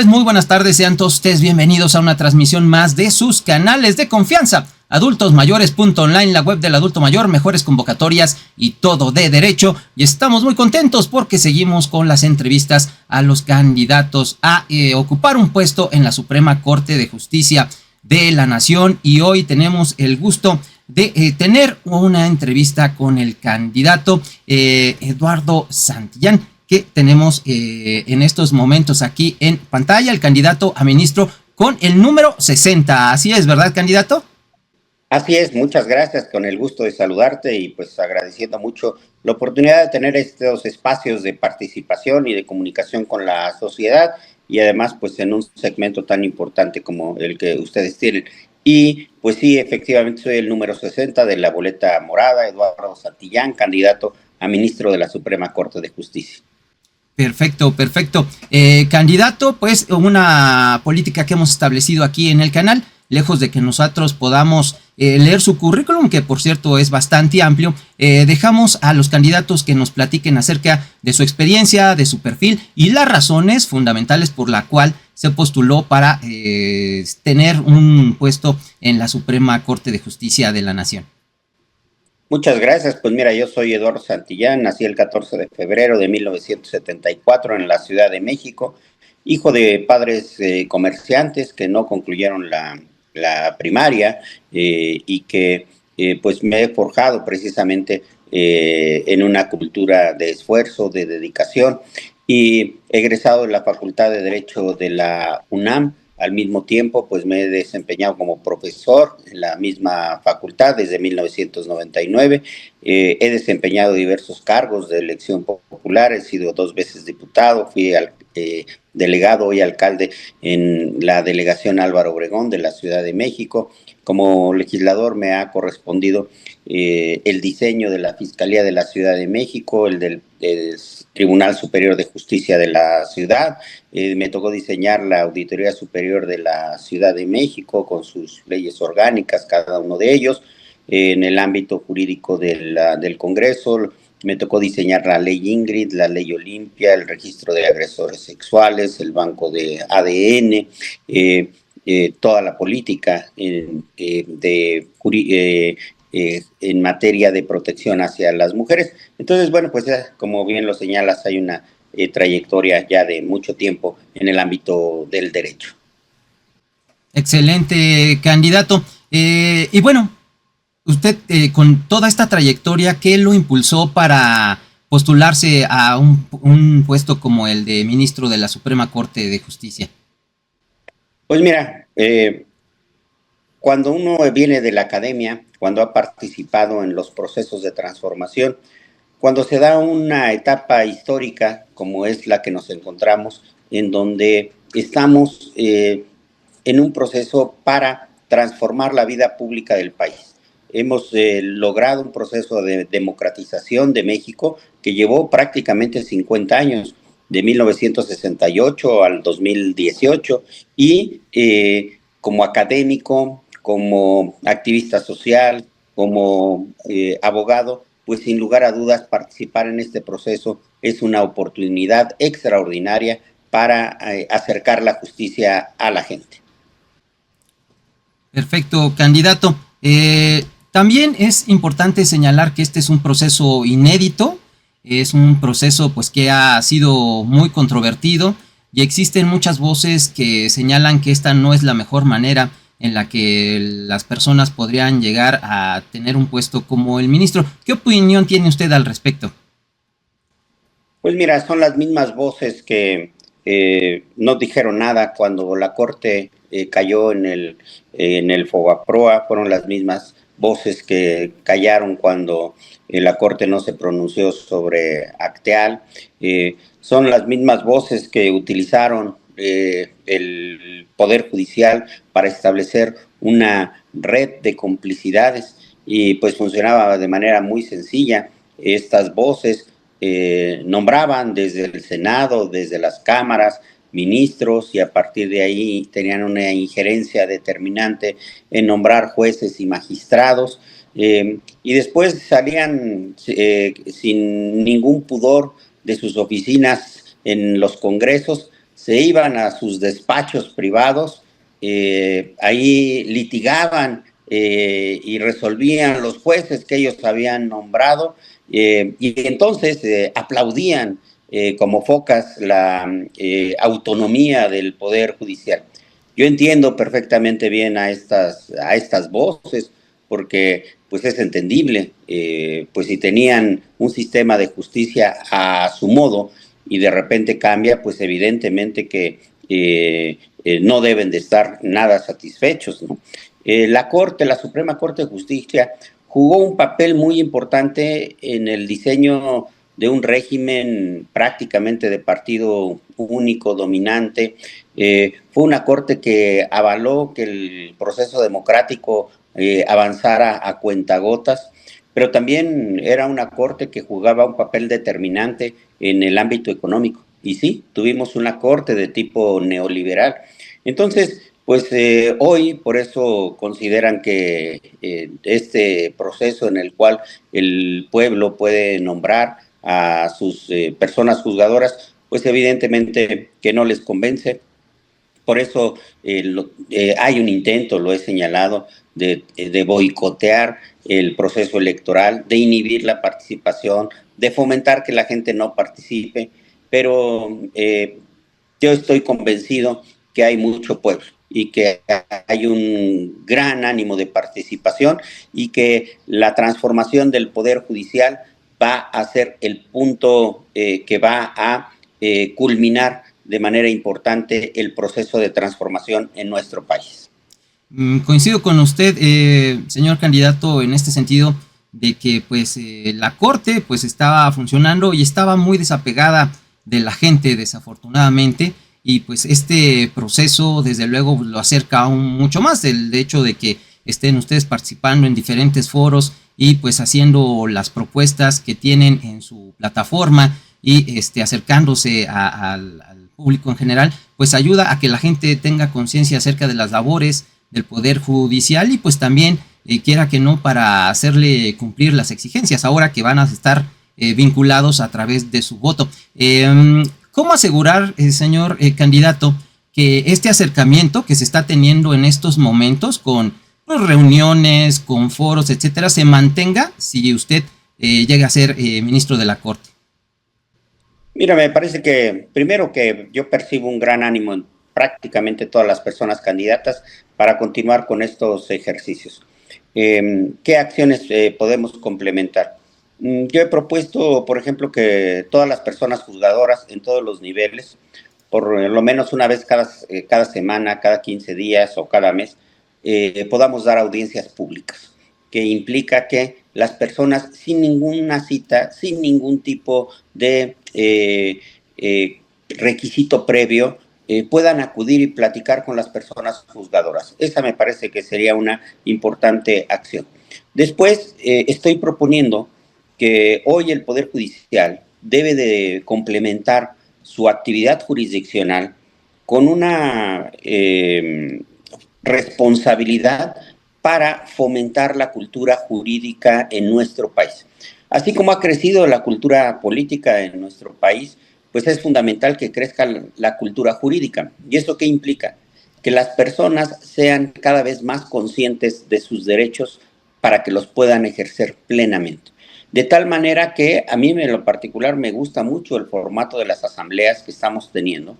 muy buenas tardes, sean todos ustedes bienvenidos a una transmisión más de sus canales de confianza. Adultosmayores.online, la web del adulto mayor, mejores convocatorias y todo de derecho. Y estamos muy contentos porque seguimos con las entrevistas a los candidatos a ocupar un puesto en la Suprema Corte de Justicia de la Nación. Y hoy tenemos el gusto de tener una entrevista con el candidato Eduardo Santillán, que tenemos en estos momentos aquí en pantalla, el candidato a ministro con el número 60. Así es, ¿verdad, candidato? Así es, muchas gracias, con el gusto de saludarte y pues agradeciendo mucho la oportunidad de tener estos espacios de participación y de comunicación con la sociedad y además pues en un segmento tan importante como el que ustedes tienen. Y pues sí, efectivamente soy el número 60 de la boleta morada, Eduardo Santillán, candidato a ministro de la Suprema Corte de Justicia. Perfecto. Candidato, pues una política que hemos establecido aquí en el canal, lejos de que nosotros podamos leer su currículum, que por cierto es bastante amplio, dejamos a los candidatos que nos platiquen acerca de su experiencia, de su perfil y las razones fundamentales por la cual se postuló para tener un puesto en la Suprema Corte de Justicia de la Nación. Muchas gracias. Pues mira, yo soy Eduardo Santillán, nací el 14 de febrero de 1974 en la Ciudad de México, hijo de padres comerciantes que no concluyeron la primaria y que pues me he forjado precisamente en una cultura de esfuerzo, de dedicación y egresado de la Facultad de Derecho de la UNAM. Al mismo tiempo, pues me he desempeñado como profesor en la misma facultad desde 1999. He desempeñado diversos cargos de elección popular, he sido 2 veces diputado, fui delegado y alcalde en la delegación Álvaro Obregón de la Ciudad de México. Como legislador me ha correspondido el diseño de la Fiscalía de la Ciudad de México, el del Tribunal Superior de Justicia de la Ciudad. Me tocó diseñar la Auditoría Superior de la Ciudad de México con sus leyes orgánicas, cada uno de ellos. En el ámbito jurídico del Congreso me tocó diseñar la ley Ingrid, la ley Olimpia, el registro de agresores sexuales, el banco de ADN, toda la política en materia de protección hacia las mujeres. Entonces, bueno, pues como bien lo señalas, hay una trayectoria ya de mucho tiempo en el ámbito del derecho. Excelente, candidato. Y bueno, usted con toda esta trayectoria, ¿qué lo impulsó para postularse a un puesto como el de ministro de la Suprema Corte de Justicia? Pues mira, cuando uno viene de la academia, cuando ha participado en los procesos de transformación, cuando se da una etapa histórica como es la que nos encontramos, en donde estamos en un proceso para transformar la vida pública del país. Hemos logrado un proceso de democratización de México que llevó prácticamente 50 años, de 1968 al 2018, y como académico, como activista social, como abogado, pues sin lugar a dudas participar en este proceso es una oportunidad extraordinaria para acercar la justicia a la gente. Perfecto, candidato. También es importante señalar que este es un proceso inédito, es un proceso pues que ha sido muy controvertido y existen muchas voces que señalan que esta no es la mejor manera en la que las personas podrían llegar a tener un puesto como el ministro. ¿Qué opinión tiene usted al respecto? Pues mira, son las mismas voces que no dijeron nada cuando la Corte cayó en el Fobaproa, fueron las mismas voces que callaron cuando la Corte no se pronunció sobre Acteal, son las mismas voces que utilizaron el Poder Judicial para establecer una red de complicidades y pues funcionaba de manera muy sencilla. Estas voces nombraban desde el Senado, desde las cámaras, ministros y a partir de ahí tenían una injerencia determinante en nombrar jueces y magistrados y después salían sin ningún pudor de sus oficinas en los congresos, se iban a sus despachos privados, ahí litigaban y resolvían los jueces que ellos habían nombrado, y entonces aplaudían como focas la autonomía del Poder Judicial. Yo entiendo perfectamente bien a estas voces, porque pues es entendible, pues si tenían un sistema de justicia a su modo y de repente cambia, pues evidentemente que no deben de estar nada satisfechos, ¿no? La Suprema Corte de Justicia, jugó un papel muy importante en el diseño de un régimen prácticamente de partido único, dominante. Fue una corte que avaló que el proceso democrático avanzara a cuentagotas, pero también era una corte que jugaba un papel determinante en el ámbito económico. Y sí, tuvimos una corte de tipo neoliberal. Entonces, pues hoy por eso consideran que este proceso en el cual el pueblo puede nombrar a sus personas juzgadoras, pues evidentemente que no les convence. Por eso hay un intento, lo he señalado, de boicotear el proceso electoral, de inhibir la participación, de fomentar que la gente no participe, pero yo estoy convencido que hay mucho pueblo y que hay un gran ánimo de participación y que la transformación del Poder Judicial va a ser el punto que va a culminar de manera importante el proceso de transformación en nuestro país. Coincido con usted, señor candidato, en este sentido de que pues la Corte pues estaba funcionando y estaba muy desapegada de la gente, desafortunadamente, y pues este proceso desde luego lo acerca aún mucho más del hecho de que estén ustedes participando en diferentes foros y pues haciendo las propuestas que tienen en su plataforma y acercándose al público en general, pues ayuda a que la gente tenga conciencia acerca de las labores del Poder Judicial y pues también quiera que no para hacerle cumplir las exigencias ahora que van a estar vinculados a través de su voto. ¿Cómo asegurar, señor candidato, que este acercamiento que se está teniendo en estos momentos con pues, reuniones, con foros, etcétera, se mantenga si usted llega a ser ministro de la Corte? Mira, me parece que primero que yo percibo un gran ánimo en prácticamente todas las personas candidatas para continuar con estos ejercicios. ¿Qué acciones podemos complementar? Yo he propuesto, por ejemplo, que todas las personas juzgadoras en todos los niveles, por lo menos una vez cada semana, cada 15 días o cada mes, podamos dar audiencias públicas, que implica que las personas sin ninguna cita, sin ningún tipo de requisito previo, puedan acudir y platicar con las personas juzgadoras. Esa me parece que sería una importante acción. Después, estoy proponiendo que hoy el Poder Judicial debe de complementar su actividad jurisdiccional con una responsabilidad para fomentar la cultura jurídica en nuestro país. Así como ha crecido la cultura política en nuestro país, pues es fundamental que crezca la cultura jurídica. ¿Y eso qué implica? Que las personas sean cada vez más conscientes de sus derechos para que los puedan ejercer plenamente. De tal manera que a mí en lo particular me gusta mucho el formato de las asambleas que estamos teniendo,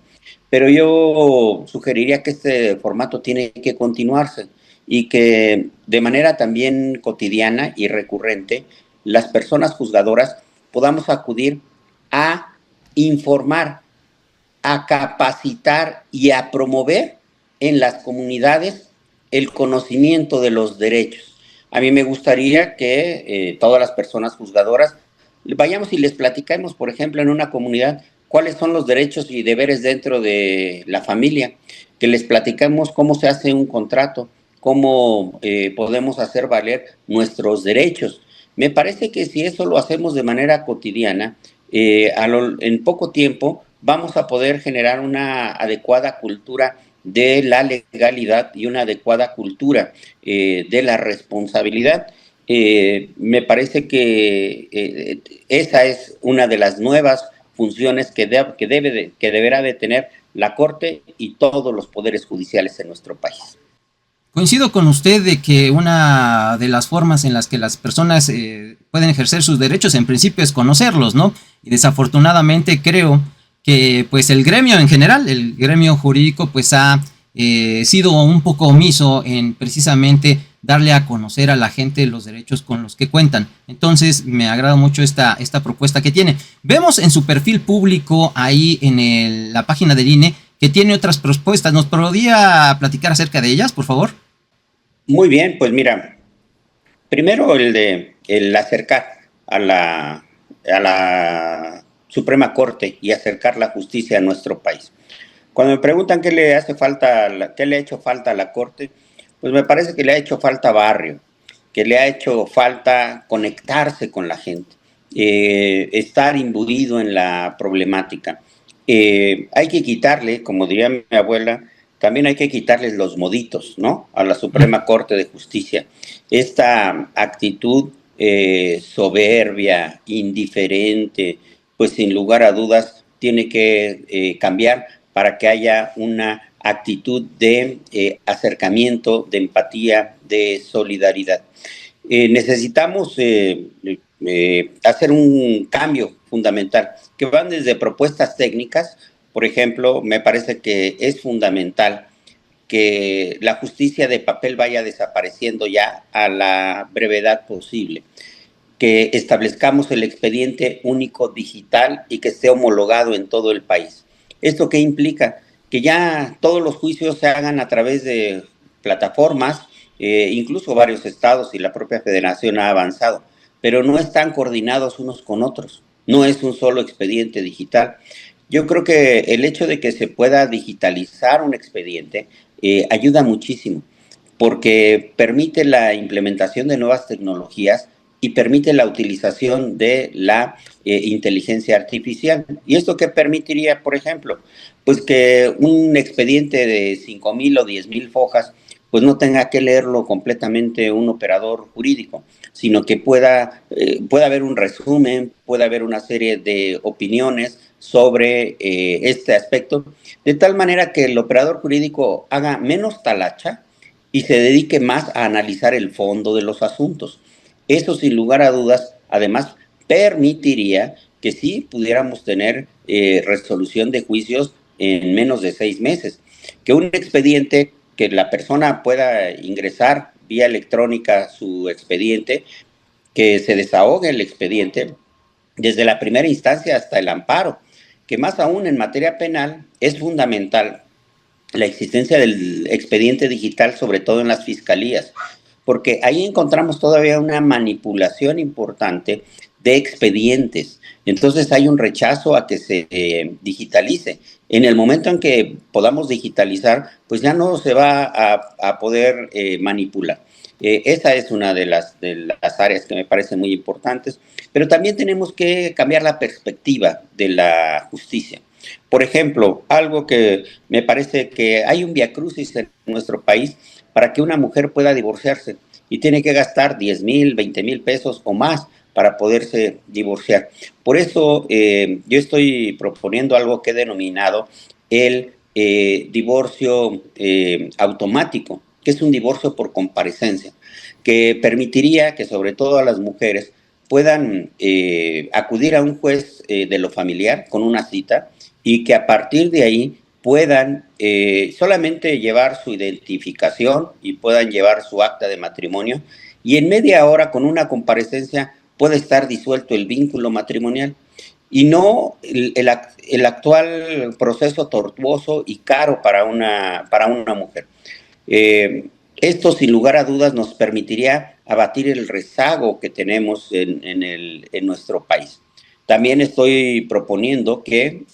pero yo sugeriría que este formato tiene que continuarse y que de manera también cotidiana y recurrente las personas juzgadoras podamos acudir a informar, a capacitar y a promover en las comunidades el conocimiento de los derechos. A mí me gustaría que todas las personas juzgadoras vayamos y les platiquemos, por ejemplo, en una comunidad, cuáles son los derechos y deberes dentro de la familia, que les platicamos cómo se hace un contrato, cómo podemos hacer valer nuestros derechos. Me parece que si eso lo hacemos de manera cotidiana, en poco tiempo vamos a poder generar una adecuada cultura de la legalidad y una adecuada cultura de la responsabilidad. Me parece que esa es una de las nuevas funciones que deberá de tener la Corte y todos los poderes judiciales en nuestro país. Coincido con usted de que una de las formas en las que las personas pueden ejercer sus derechos en principio es conocerlos, ¿no? Y desafortunadamente creo que pues el gremio en general, el gremio jurídico pues ha sido un poco omiso en precisamente darle a conocer a la gente los derechos con los que cuentan. Entonces me agrada mucho esta propuesta que tiene. Vemos en su perfil público ahí en la página del INE que tiene otras propuestas. ¿Nos podría platicar acerca de ellas, por favor? Muy bien, pues mira, primero el acercar a la Suprema Corte y acercar la justicia a nuestro país. Cuando me preguntan qué le hace falta, qué le ha hecho falta a la Corte, pues me parece que le ha hecho falta barrio, que le ha hecho falta conectarse con la gente, estar imbuido en la problemática. Hay que quitarle, como diría mi abuela, también hay que quitarles los moditos, ¿no? A la Suprema Corte de Justicia. Esta actitud soberbia, indiferente, pues sin lugar a dudas tiene que cambiar para que haya una actitud de acercamiento, de empatía, de solidaridad. Necesitamos hacer un cambio fundamental, que van desde propuestas técnicas. Por ejemplo, me parece que es fundamental que la justicia de papel vaya desapareciendo ya a la brevedad posible, que establezcamos el expediente único digital y que esté homologado en todo el país. ¿Esto qué implica? Que ya todos los juicios se hagan a través de plataformas, incluso varios estados y la propia federación ha avanzado, pero no están coordinados unos con otros, no es un solo expediente digital. Yo creo que el hecho de que se pueda digitalizar un expediente ayuda muchísimo, porque permite la implementación de nuevas tecnologías y permite la utilización de la inteligencia artificial. ¿Y esto qué permitiría, por ejemplo? Pues que un expediente de 5,000 o 10,000 hojas pues no tenga que leerlo completamente un operador jurídico, sino que pueda haber un resumen, pueda haber una serie de opiniones sobre este aspecto, de tal manera que el operador jurídico haga menos talacha y se dedique más a analizar el fondo de los asuntos. Eso, sin lugar a dudas, además permitiría que sí pudiéramos tener resolución de juicios en menos de 6 meses, que un expediente, que la persona pueda ingresar vía electrónica su expediente, que se desahogue el expediente desde la primera instancia hasta el amparo, que más aún en materia penal es fundamental la existencia del expediente digital, sobre todo en las fiscalías, porque ahí encontramos todavía una manipulación importante de expedientes. Entonces hay un rechazo a que se digitalice. En el momento en que podamos digitalizar, pues ya no se va a poder manipular. Esa es una de las áreas que me parecen muy importantes, pero también tenemos que cambiar la perspectiva de la justicia. Por ejemplo, algo que me parece que hay un viacrucis en nuestro país para que una mujer pueda divorciarse y tiene que gastar 10,000, 20,000 pesos o más para poderse divorciar. Por eso yo estoy proponiendo algo que he denominado el divorcio automático, que es un divorcio por comparecencia, que permitiría que sobre todo a las mujeres puedan acudir a un juez de lo familiar con una cita y que a partir de ahí puedan solamente llevar su identificación y puedan llevar su acta de matrimonio, y en media hora con una comparecencia puede estar disuelto el vínculo matrimonial y no el actual proceso tortuoso y caro para una mujer. Esto, sin lugar a dudas, nos permitiría abatir el rezago que tenemos en nuestro país. También estoy proponiendo que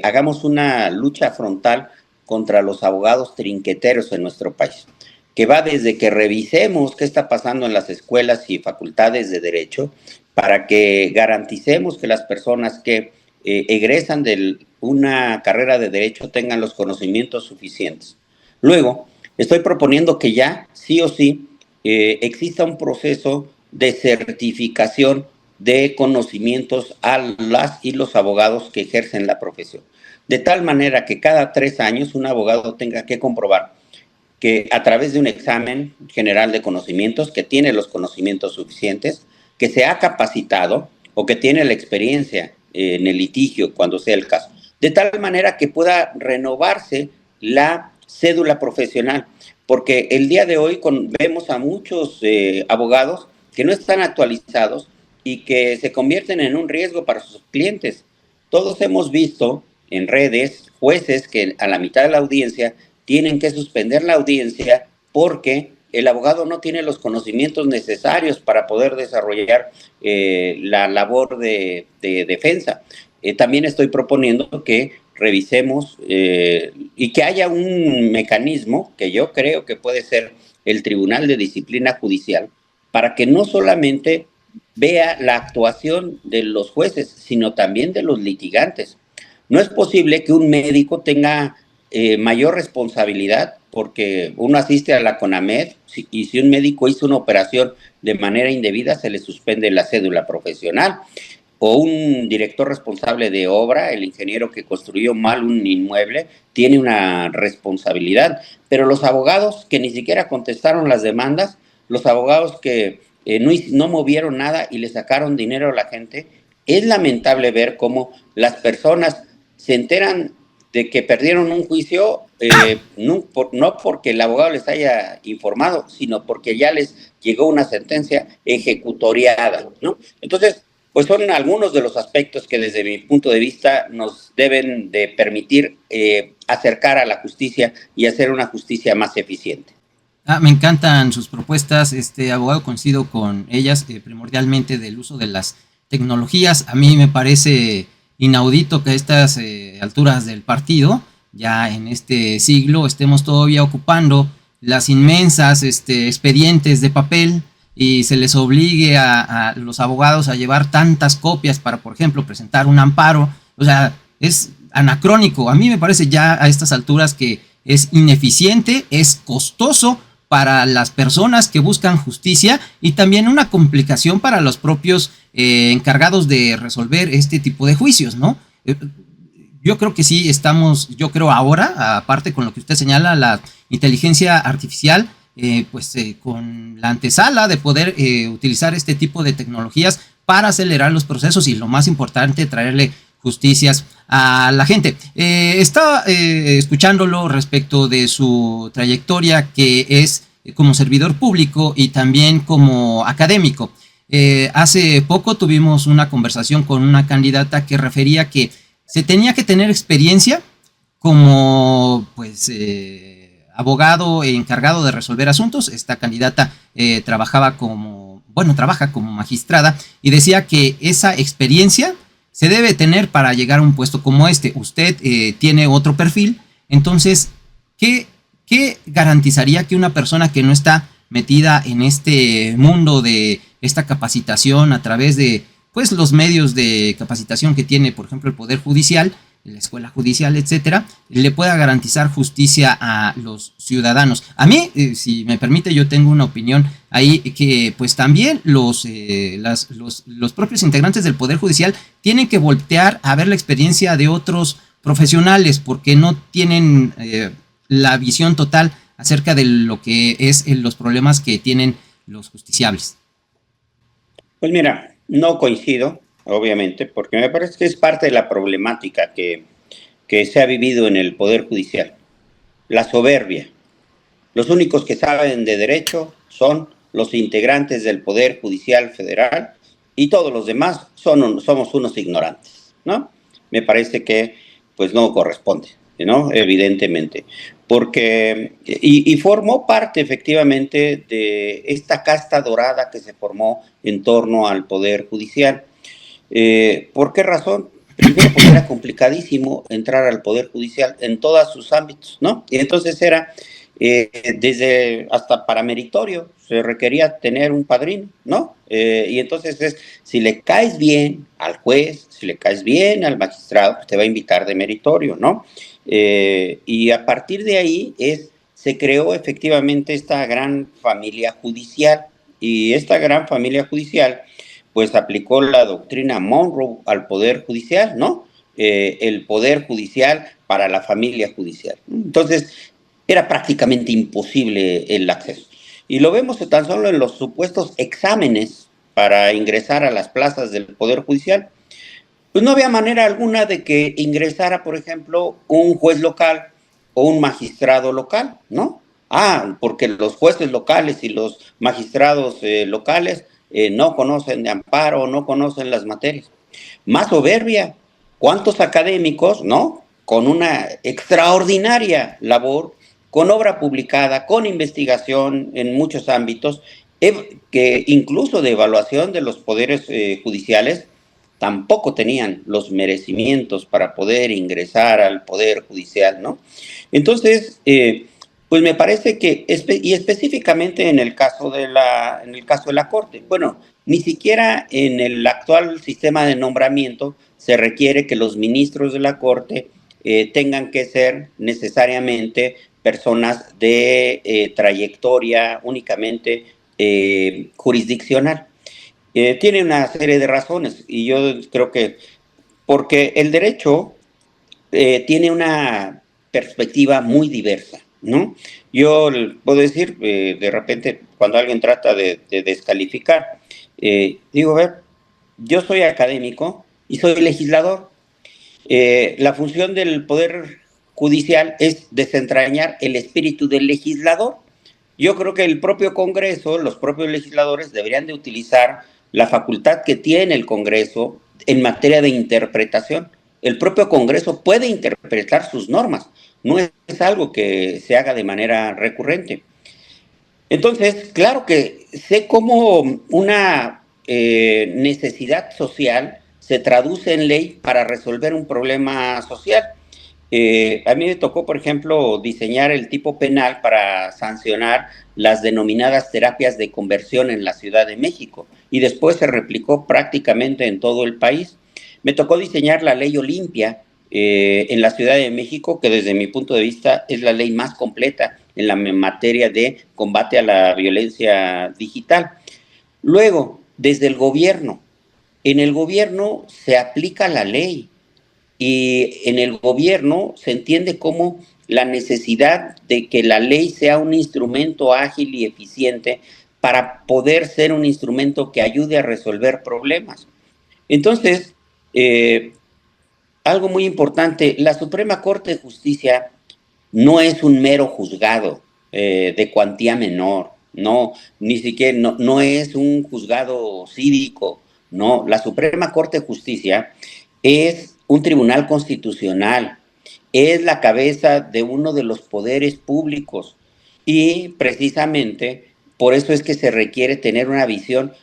hagamos una lucha frontal contra los abogados trinqueteros en nuestro país, que va desde que revisemos qué está pasando en las escuelas y facultades de derecho para que garanticemos que las personas que egresan de una carrera de derecho tengan los conocimientos suficientes. Luego, estoy proponiendo que ya, sí o sí, exista un proceso de certificación de conocimientos a las y los abogados que ejercen la profesión. De tal manera que cada 3 años un abogado tenga que comprobar que a través de un examen general de conocimientos, que tiene los conocimientos suficientes, que se ha capacitado o que tiene la experiencia en el litigio cuando sea el caso, de tal manera que pueda renovarse la cédula profesional, porque el día de hoy vemos a muchos abogados que no están actualizados y que se convierten en un riesgo para sus clientes. Todos hemos visto en redes jueces que a la mitad de la audiencia tienen que suspender la audiencia porque el abogado no tiene los conocimientos necesarios para poder desarrollar la labor de defensa. También estoy proponiendo que revisemos y que haya un mecanismo que yo creo que puede ser el Tribunal de Disciplina Judicial, para que no solamente vea la actuación de los jueces, sino también de los litigantes. No es posible que un médico tenga mayor responsabilidad porque uno asiste a la CONAMED y si un médico hizo una operación de manera indebida se le suspende la cédula profesional, o un director responsable de obra, el ingeniero que construyó mal un inmueble, tiene una responsabilidad, pero los abogados que ni siquiera contestaron las demandas, los abogados que no movieron nada y le sacaron dinero a la gente, es lamentable ver cómo las personas se enteran de que perdieron un juicio, no porque el abogado les haya informado, sino porque ya les llegó una sentencia ejecutoriada, ¿no? Entonces, pues son algunos de los aspectos que desde mi punto de vista nos deben de permitir acercar a la justicia y hacer una justicia más eficiente. Me encantan sus propuestas, abogado, coincido con ellas, primordialmente del uso de las tecnologías. A mí me parece inaudito que a estas alturas del partido, ya en este siglo, estemos todavía ocupando las inmensas expedientes de papel y se les obligue a los abogados a llevar tantas copias para, por ejemplo, presentar un amparo. O sea, es anacrónico. A mí me parece ya a estas alturas que es ineficiente, es costoso para las personas que buscan justicia y también una complicación para los propios encargados de resolver este tipo de juicios, ¿no? Yo creo que sí estamos, yo creo ahora, aparte con lo que usted señala, la inteligencia artificial, con la antesala de poder utilizar este tipo de tecnologías para acelerar los procesos y lo más importante, traerle justicias a la gente. Estaba escuchándolo respecto de su trayectoria que es como servidor público y también como académico. Hace poco tuvimos una conversación con una candidata que refería que se tenía que tener experiencia como abogado encargado de resolver asuntos. Esta candidata trabaja como magistrada y decía que esa experiencia se debe tener para llegar a un puesto como este. Usted tiene otro perfil, entonces, ¿qué garantizaría que una persona que no está metida en este mundo de esta capacitación a través de los medios de capacitación que tiene, por ejemplo, el Poder Judicial, la Escuela Judicial, etcétera, le pueda garantizar justicia a los ciudadanos? A mí, si me permite, yo tengo una opinión ahí que también los propios integrantes del Poder Judicial tienen que voltear a ver la experiencia de otros profesionales porque no tienen la visión total acerca de lo que es los problemas que tienen los justiciables. Pues mira, no coincido, obviamente, porque me parece que es parte de la problemática que se ha vivido en el Poder Judicial. La soberbia. Los únicos que saben de derecho son los integrantes del Poder Judicial Federal y todos los demás somos unos ignorantes, ¿no? Me parece que pues no corresponde, ¿no? Evidentemente. Porque, y formó parte efectivamente de esta casta dorada que se formó en torno al Poder Judicial. ¿Por qué razón? Primero, porque era complicadísimo entrar al Poder Judicial en todos sus ámbitos, ¿no? Y entonces era desde hasta para meritorio, se requería tener un padrino, ¿no? Y entonces si le caes bien al juez, si le caes bien al magistrado, pues te va a invitar de meritorio, ¿no? Y a partir de ahí se creó efectivamente esta gran familia judicial, y esta gran familia judicial pues aplicó la doctrina Monroe al Poder Judicial, ¿no? El Poder Judicial para la familia judicial. Entonces, era prácticamente imposible el acceso. Y lo vemos tan solo en los supuestos exámenes para ingresar a las plazas del Poder Judicial. Pues no había manera alguna de que ingresara, por ejemplo, un juez local o un magistrado local, ¿no? Porque los jueces locales y los magistrados locales no conocen de amparo, no conocen las materias. Más soberbia, ¿cuántos académicos, no? Con una extraordinaria labor, con obra publicada, con investigación en muchos ámbitos, que incluso de evaluación de los poderes judiciales, tampoco tenían los merecimientos para poder ingresar al Poder Judicial, ¿no? Entonces, pues me parece que, y específicamente en el caso de la Corte, bueno, ni siquiera en el actual sistema de nombramiento se requiere que los ministros de la Corte tengan que ser necesariamente personas de trayectoria únicamente jurisdiccional. Tiene una serie de razones y yo creo que porque el derecho tiene una perspectiva muy diversa, ¿no? Yo puedo decir, de repente, cuando alguien trata de descalificar, digo, a ver, yo soy académico y soy legislador. La función del Poder Judicial es desentrañar el espíritu del legislador. Yo creo que el propio Congreso, los propios legisladores deberían de utilizar la facultad que tiene el Congreso en materia de interpretación. El propio Congreso puede interpretar sus normas, no es algo que se haga de manera recurrente. Entonces, claro que sé cómo una necesidad social se traduce en ley para resolver un problema social. A mí me tocó, por ejemplo, diseñar el tipo penal para sancionar las denominadas terapias de conversión en la Ciudad de México y después se replicó prácticamente en todo el país. Me tocó diseñar la ley Olimpia en la Ciudad de México, que desde mi punto de vista es la ley más completa en la materia de combate a la violencia digital. Luego, desde el gobierno, en el gobierno se aplica la ley y en el gobierno se entiende como la necesidad de que la ley sea un instrumento ágil y eficiente para poder ser un instrumento que ayude a resolver problemas. Entonces, algo muy importante, la Suprema Corte de Justicia no es un mero juzgado de cuantía menor, no, ni siquiera, no es un juzgado cívico, no, la Suprema Corte de Justicia es un tribunal constitucional, es la cabeza de uno de los poderes públicos y precisamente por eso es que se requiere tener una visión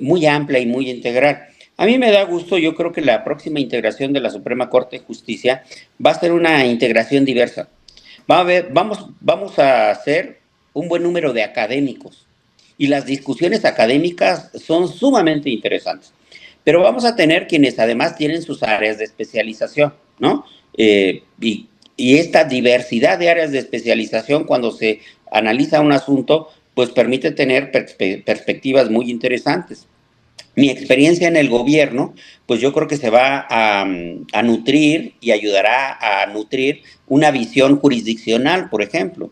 muy amplia y muy integral. A mí me da gusto, yo creo que la próxima integración de la Suprema Corte de Justicia va a ser una integración diversa. Vamos a hacer un buen número de académicos y las discusiones académicas son sumamente interesantes. Pero vamos a tener quienes además tienen sus áreas de especialización, ¿no? Y esta diversidad de áreas de especialización cuando se analiza un asunto, pues permite tener perspectivas muy interesantes. Mi experiencia en el gobierno, pues yo creo que se va a nutrir y ayudará a nutrir una visión jurisdiccional, por ejemplo.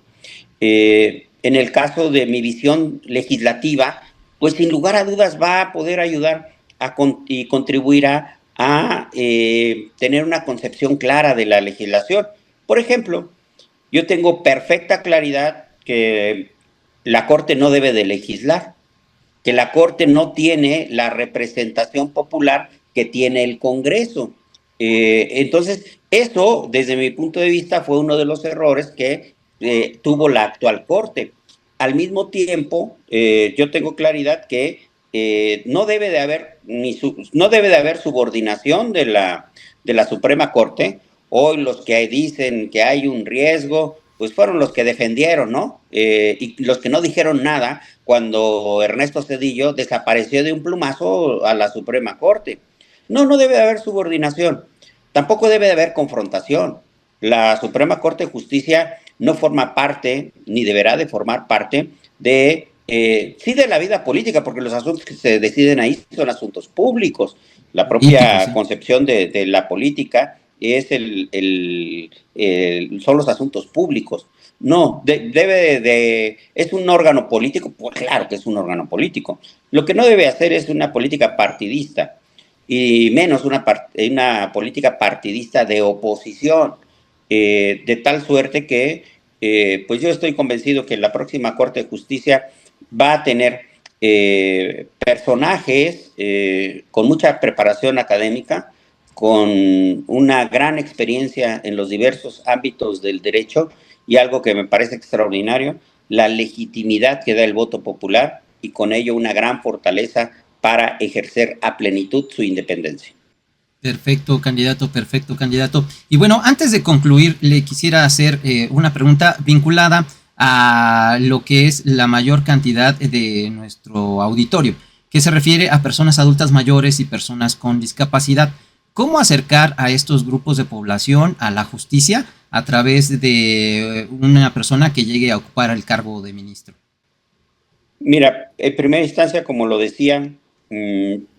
En el caso de mi visión legislativa, pues sin lugar a dudas va a poder ayudar y contribuirá a tener una concepción clara de la legislación. Por ejemplo, yo tengo perfecta claridad que la Corte no debe de legislar, que la Corte no tiene la representación popular que tiene el Congreso. Entonces, eso, desde mi punto de vista, fue uno de los errores que tuvo la actual Corte. Al mismo tiempo, yo tengo claridad que no debe de haber no debe de haber subordinación de la Suprema Corte. Hoy los que dicen que hay un riesgo, pues fueron los que defendieron, ¿no? Y los que no dijeron nada cuando Ernesto Zedillo desapareció de un plumazo a la Suprema Corte. No debe de haber subordinación. Tampoco debe de haber confrontación. La Suprema Corte de Justicia no forma parte, ni deberá de formar parte, de Sí, de la vida política, porque los asuntos que se deciden ahí son asuntos públicos. La Políticos, propia sí. concepción de la política es son los asuntos públicos. No, es un órgano político, pues claro que es un órgano político. Lo que no debe hacer es una política partidista, y menos una política partidista de oposición, de tal suerte que, pues yo estoy convencido que la próxima Corte de Justicia va a tener personajes con mucha preparación académica, con una gran experiencia en los diversos ámbitos del derecho, y algo que me parece extraordinario, la legitimidad que da el voto popular, y con ello una gran fortaleza para ejercer a plenitud su independencia. Perfecto, candidato, perfecto, candidato. Y bueno, antes de concluir, le quisiera hacer una pregunta vinculada a lo que es la mayor cantidad de nuestro auditorio, que se refiere a personas adultas mayores y personas con discapacidad. ¿Cómo acercar a estos grupos de población a la justicia a través de una persona que llegue a ocupar el cargo de ministro? Mira, en primera instancia, como lo decía,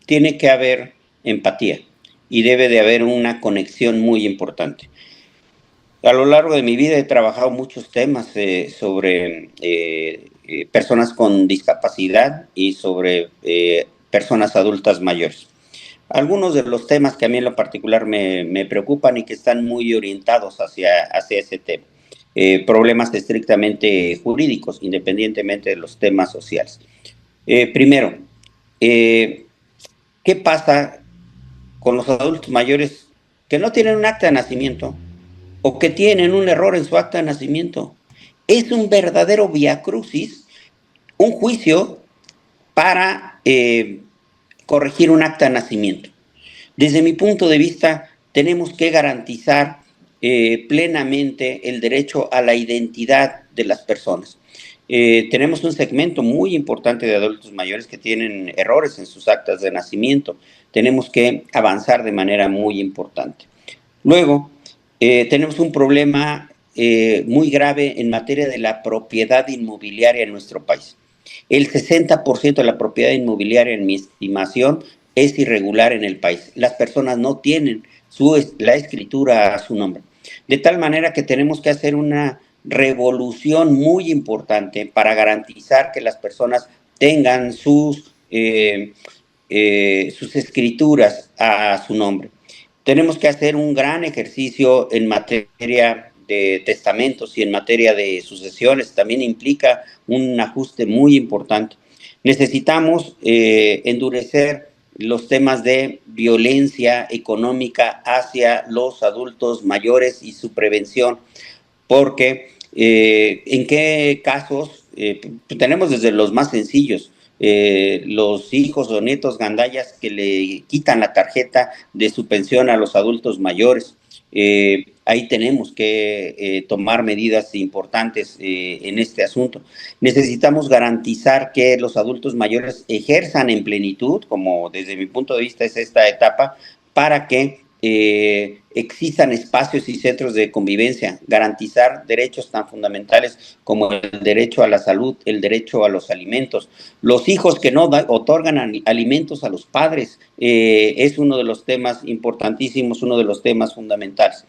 tiene que haber empatía y debe de haber una conexión muy importante. A lo largo de mi vida he trabajado muchos temas sobre personas con discapacidad y sobre personas adultas mayores. Algunos de los temas que a mí en lo particular me preocupan y que están muy orientados hacia ese tema. Problemas estrictamente jurídicos, independientemente de los temas sociales. Primero, eh, ¿qué pasa con los adultos mayores que no tienen un acta de nacimiento o que tienen un error en su acta de nacimiento? Es un verdadero viacrucis, un juicio para corregir un acta de nacimiento. Desde mi punto de vista, tenemos que garantizar plenamente el derecho a la identidad de las personas. Tenemos un segmento muy importante de adultos mayores que tienen errores en sus actas de nacimiento. Tenemos que avanzar de manera muy importante. Luego, tenemos un problema muy grave en materia de la propiedad inmobiliaria en nuestro país. El 60% de la propiedad inmobiliaria, en mi estimación, es irregular en el país. Las personas no tienen la escritura a su nombre. De tal manera que tenemos que hacer una revolución muy importante para garantizar que las personas tengan sus escrituras a su nombre. Tenemos que hacer un gran ejercicio en materia de testamentos y en materia de sucesiones. También implica un ajuste muy importante. Necesitamos endurecer los temas de violencia económica hacia los adultos mayores y su prevención, porque en qué casos tenemos desde los más sencillos, los hijos o nietos gandallas que le quitan la tarjeta de su pensión a los adultos mayores. Ahí tenemos que tomar medidas importantes en este asunto. Necesitamos garantizar que los adultos mayores ejerzan en plenitud, como desde mi punto de vista es esta etapa, para que existan espacios y centros de convivencia, garantizar derechos tan fundamentales como el derecho a la salud, el derecho a los alimentos. Los hijos que no otorgan alimentos a los padres es uno de los temas importantísimos, uno de los temas fundamentales.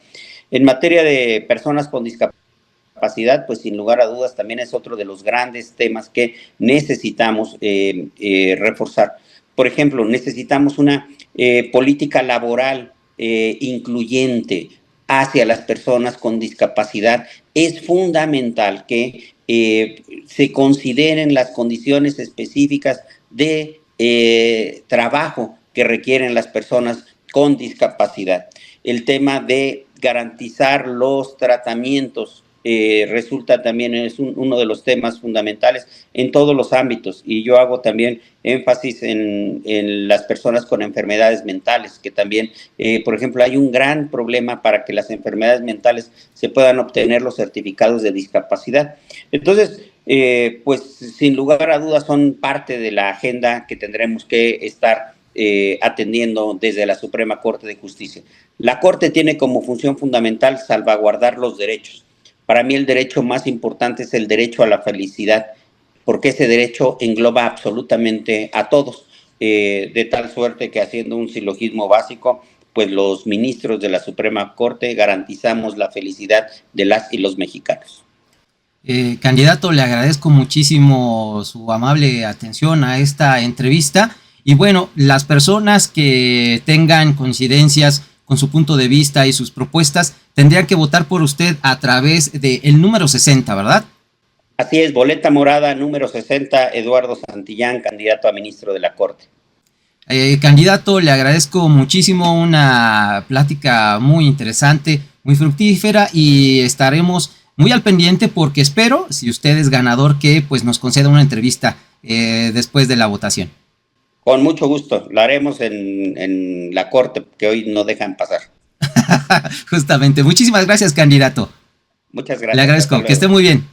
En materia de personas con discapacidad, pues sin lugar a dudas también es otro de los grandes temas que necesitamos reforzar. Por ejemplo, necesitamos una política laboral incluyente hacia las personas con discapacidad. Es fundamental que se consideren las condiciones específicas de trabajo que requieren las personas con discapacidad. El tema de garantizar los tratamientos resulta también es uno de los temas fundamentales en todos los ámbitos, y yo hago también énfasis en las personas con enfermedades mentales, que también, por ejemplo, hay un gran problema para que las enfermedades mentales se puedan obtener los certificados de discapacidad. Entonces, pues sin lugar a dudas son parte de la agenda que tendremos que estar atendiendo desde la Suprema Corte de Justicia. La Corte tiene como función fundamental salvaguardar los derechos. Para mí el derecho más importante es el derecho a la felicidad. porque ese derecho engloba absolutamente a todos, de tal suerte que, haciendo un silogismo básico, pues los ministros de la Suprema Corte garantizamos la felicidad de las y los mexicanos. Candidato, le agradezco muchísimo su amable atención a esta entrevista. Y bueno, las personas que tengan coincidencias con su punto de vista y sus propuestas tendrían que votar por usted a través del número 60, ¿verdad? Así es, boleta morada número 60, Eduardo Santillán, candidato a ministro de la Corte. Candidato, le agradezco muchísimo, una plática muy interesante, muy fructífera, y estaremos muy al pendiente porque espero, si usted es ganador, que pues nos conceda una entrevista después de la votación. Con mucho gusto, lo haremos en la Corte, que hoy no dejan pasar. Justamente, muchísimas gracias, candidato. Muchas Le gracias. agradezco, que esté muy bien.